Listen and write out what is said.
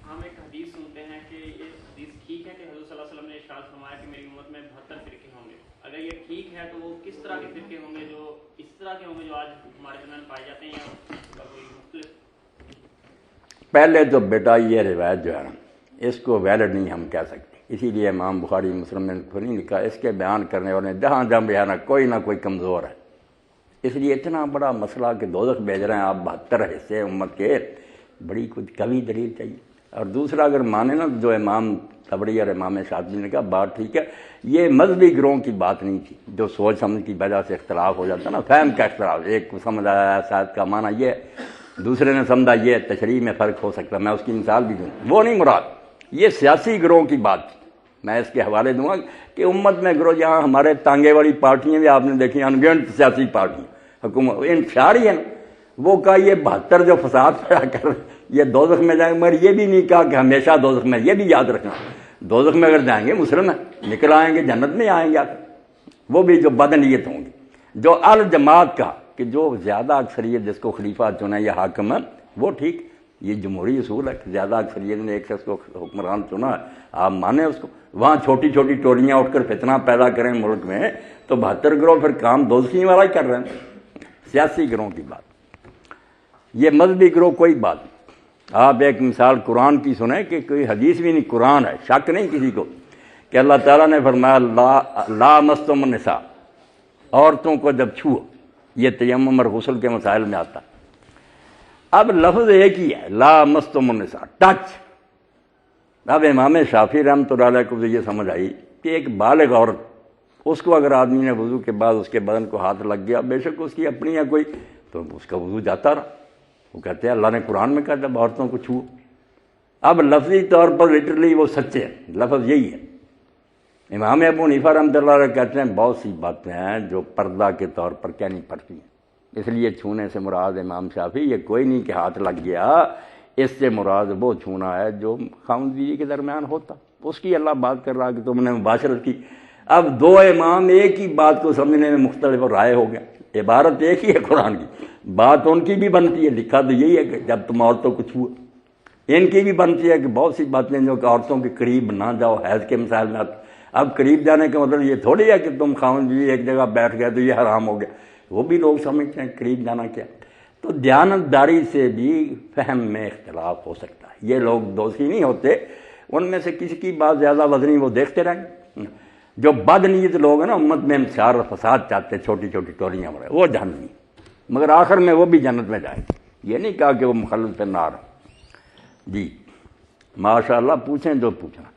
ہم ایک حدیث سنتے ہیں کہ یہ حدیث ٹھیک ہے کہ حضرت صلی اللہ علیہ وسلم نے ارشاد فرمایا کہ میری امت میں 72 فرقے ہوں گے. اگر یہ ٹھیک ہے تو وہ کس طرح کے فرقے ہوں گے جو اس طرح کے ہوں گے جو آج ہمارے درمیان پائے جاتے ہیں یا کوئی مختلف؟ پہلے تو بیٹا یہ روایت جو ہے نا اس کو ویلڈ نہیں ہم کہہ سکتے، اسی لیے امام بخاری مسلم نے نہیں لکھا، اس کے بیان کرنے والے جہاں جہاں بیان کوئی نہ کوئی کمزور ہے. اس لیے اتنا بڑا مسئلہ کہ دوزخ بھیج رہے ہیں آپ 72 حصے امت کے، بڑی کچھ کمی دلیل چاہیے. اور دوسرا اگر مانے نا جو امام طبری اور امام شاطبی نے کہا بات ٹھیک ہے، یہ مذہبی گروہ کی بات نہیں تھی جو سوچ سمجھ کی وجہ سے اختلاف ہو جاتا نا، فہم کا اختلاف، ایک کو سمجھ آیا شاید کا معنی یہ دوسرے نے سمجھا یہ، تشریح میں فرق ہو سکتا ہے، میں اس کی مثال بھی دوں، وہ نہیں مراد، یہ سیاسی گروہ کی بات تھی. میں اس کے حوالے دوں گا کہ امت میں گروہ جہاں ہمارے تانگے والی پارٹیاں بھی آپ نے دیکھی، انگنت سیاسی پارٹیاں حکومت انتشاری ہیں، وہ کہا یہ 72 جو فساد پیدا کر یہ دوزخ میں جائیں گے، مگر یہ بھی نہیں کہا کہ ہمیشہ دوزخ میں. یہ بھی یاد رکھنا دوزخ میں اگر جائیں گے مسلم ہیں، نکل آئیں گے جنت میں آئیں گے، وہ بھی جو بدنیت ہوں گے. جو الجماعت کا کہ جو زیادہ اکثریت جس کو خلیفہ چنا یا حاکم ہے وہ ٹھیک، یہ جمہوری اصول ہے کہ زیادہ اکثریت نے ایک شخص کو حکمران چنا ہے، آپ مانیں اس کو. وہاں چھوٹی چھوٹی ٹولیاں اٹھ کر فتنہ پیدا کریں ملک میں تو 72 گروہ پھر کام دوزخی والا ہی کر رہے ہیں. سیاسی گروہ کی بات، یہ مذہبی گروہ کوئی بات نہیں. آپ ایک مثال قرآن کی سنیں کہ کوئی حدیث بھی نہیں، قرآن ہے، شک نہیں کسی کو کہ اللہ تعالیٰ نے فرمایا لا مستم النساء، عورتوں کو جب چھو، یہ تیمم اور غسل کے مسائل میں آتا. اب لفظ ایک ہی ہے، لا مستم النساء، ٹچ. اب امام شافعی رحمۃ اللہ علیہ کو یہ سمجھ آئی کہ ایک بالغ عورت، اس کو اگر آدمی نے وضو کے بعد اس کے بدن کو ہاتھ لگ گیا، بے شک اس کی اپنی یا کوئی، تو اس کا وضو جاتا رہا. وہ کہتے ہیں اللہ نے قرآن میں کہا جب عورتوں کو چھو. اب لفظی طور پر لٹرلی وہ سچے ہیں، لفظ یہی ہے. امام ابو حنیفہ رحمۃ اللہ علیہ کہتے ہیں بہت سی باتیں ہیں جو پردہ کے طور پر کہنی پڑتی ہیں، اس لیے چھونے سے مراد امام شافعی یہ کوئی نہیں کہ ہاتھ لگ گیا، اس سے مراد وہ چھونا ہے جو خاوند بیوی کے درمیان ہوتا، اس کی اللہ بات کر رہا کہ تم نے مباشرت کی. اب دو امام ایک ہی بات کو سمجھنے میں مختلف رائے ہو گیا، عبارت ایک ہی ہے قرآن کی، بات ان کی بھی بنتی ہے، لکھا تو یہی ہے کہ جب تم عورتوں کو چھو. ان کی بھی بنتی ہے کہ بہت سی باتیں جو کہ عورتوں کے قریب نہ جاؤ، حیض کے مسائل میں آتی. اب قریب جانے کا مطلب یہ تھوڑی ہے کہ تم خاوند بیوی ایک جگہ بیٹھ گئے تو یہ حرام ہو گیا، وہ بھی لوگ سمجھتے ہیں قریب جانا کیا. تو دیانتداری سے بھی فہم میں اختلاف ہو سکتا ہے. یہ لوگ دوشی نہیں ہوتے، ان میں سے کسی کی بات زیادہ وزنی وہ دیکھتے رہیں گے. جو بد نیت لوگ ہیں نا امت میں انتشار اور فساد چاہتے، چھوٹی چھوٹی ٹولیاں بڑھے، وہ جہنمی، مگر آخر میں وہ بھی جنت میں جائیں گے. یہ نہیں کہا کہ وہ مخلد نار. جی ماشاء اللہ، پوچھیں جو پوچھنا.